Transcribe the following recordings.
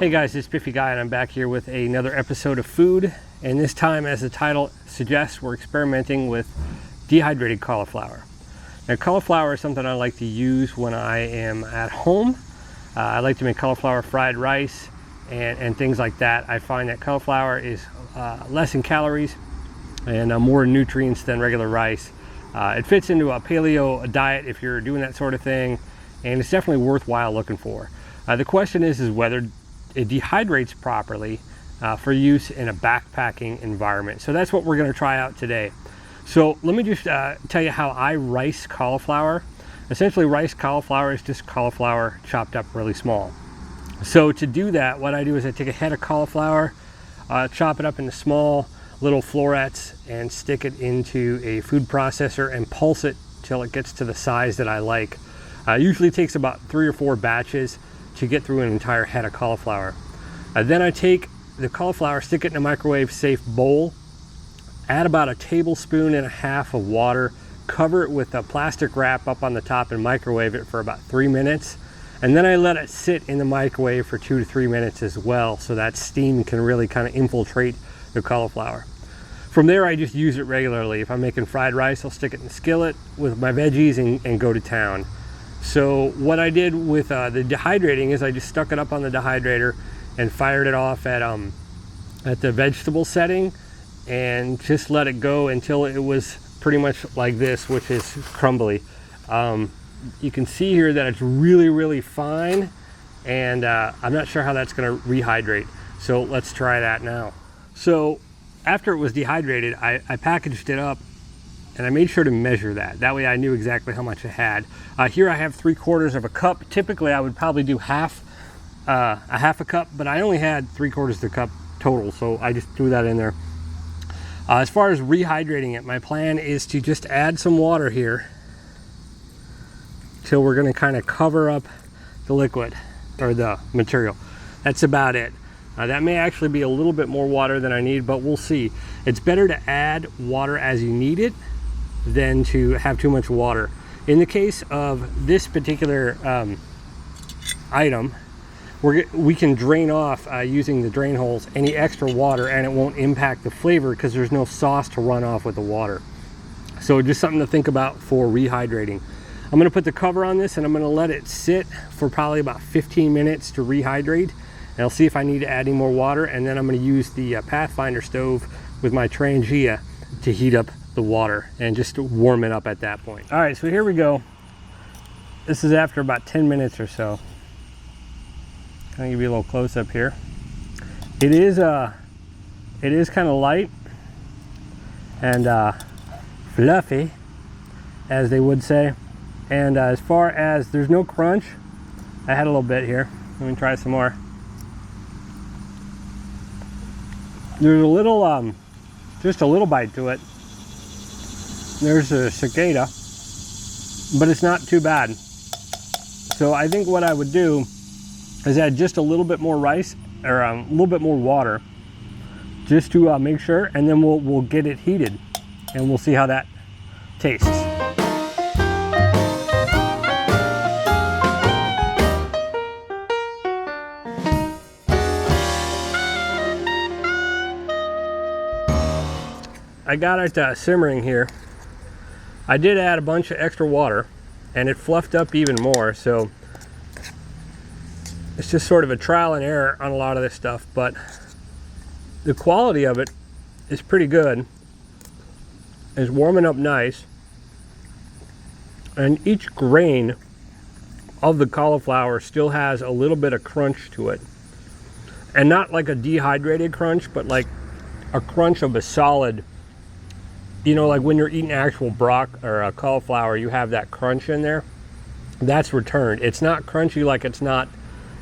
Hey guys, it's Spiffyguy and I'm back here with another episode of food. And this time, as the title suggests, we're experimenting with dehydrated cauliflower. Now, cauliflower is something I like to use when I am at home. I like to make cauliflower fried rice and things like that. I find that cauliflower is less in calories and more nutrients than regular rice. It fits into a paleo diet if you're doing that sort of thing, and it's definitely worthwhile looking for. The question is whether it dehydrates properly for use in a backpacking environment. So that's what we're going to try out today. So let me just tell you how I rice cauliflower. Essentially, rice cauliflower is just cauliflower chopped up really small. So to do that, what I do is I take a head of cauliflower, chop it up into small little florets, and stick it into a food processor and pulse it till it gets to the size that I like. Usually takes about 3 or 4 batches to get through an entire head of cauliflower. Then I take the cauliflower, stick it in a microwave safe bowl, add about 1.5 tablespoons of water, cover it with a plastic wrap up on the top and microwave it for about 3 minutes. And then I let it sit in the microwave for 2 to 3 minutes as well, so that steam can really kind of infiltrate the cauliflower. From there, I just use it regularly. If I'm making fried rice, I'll stick it in the skillet with my veggies and go to town. So what I did with the dehydrating is I just stuck it up on the dehydrator and fired it off at the vegetable setting and just let it go until it was pretty much like this, which is crumbly. You can see here that it's really fine, and I'm not sure how that's going to rehydrate. So let's try that now. So after it was dehydrated, I packaged it up and I made sure to measure that. That way I knew exactly how much it had. Here I have 3/4 cup. Typically I would probably do a half a cup, but I only had 3/4 cup total, so I just threw that in there. As far as rehydrating it, my plan is to just add some water here till we're gonna kind of cover up the liquid or the material. That's about it. That may actually be a little bit more water than I need, but we'll see. It's better to add water as you need it than to have too much water. In the case of this particular item, we can drain off using the drain holes any extra water, and it won't impact the flavor because there's no sauce to run off with the water. So just something to think about for rehydrating. I'm going to put the cover on this and I'm going to let it sit for probably about 15 minutes to rehydrate. And I'll see if I need to add any more water, and then I'm going to use the Pathfinder stove with my Trangia to heat up the water and just to warm it up at that point. All right, so here we go. This is after about 10 minutes or so. I'll give you a little close up here. It is kind of light and fluffy, as they would say. And as far as there's no crunch, I had a little bit here. Let me try some more. There's a little, just a little bite to it. There's a cicada, but it's not too bad. So I think what I would do is add just a little bit more rice, or a little bit more water, just to make sure, and then we'll get it heated, and we'll see how that tastes. I got it simmering here. I did add a bunch of extra water and it fluffed up even more, so it's just sort of a trial and error on a lot of this stuff, but the quality of it is pretty good. It's warming up nice, and each grain of the cauliflower still has a little bit of crunch to it, and not like a dehydrated crunch, but like a crunch of a solid. You know, like when you're eating actual broccoli or a cauliflower, you have that crunch in there. That's returned. It's not crunchy like it's not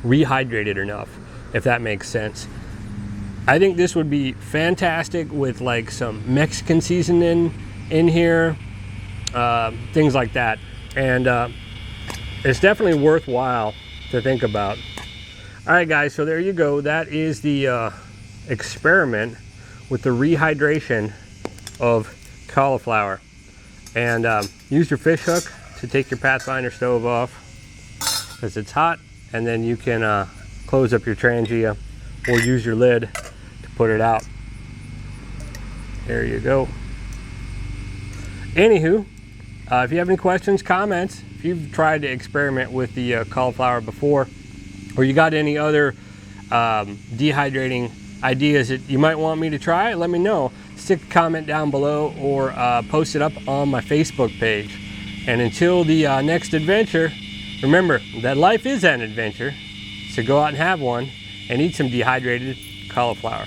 rehydrated enough, if that makes sense. I think this would be fantastic with like some Mexican seasoning in here, things like that. And it's definitely worthwhile to think about. All right, guys, so there you go. That is the experiment with the rehydration of cauliflower. And use your fish hook to take your Pathfinder stove off because it's hot, and then you can close up your Trangia or use your lid to put it out. There you go. Anywho, if you have any questions, comments, if you've tried to experiment with the cauliflower before, or you got any other dehydrating ideas that you might want me to try, let me know. Stick a comment down below or post it up on my Facebook page. And until the next adventure, remember that life is an adventure, so go out and have one and eat some dehydrated cauliflower.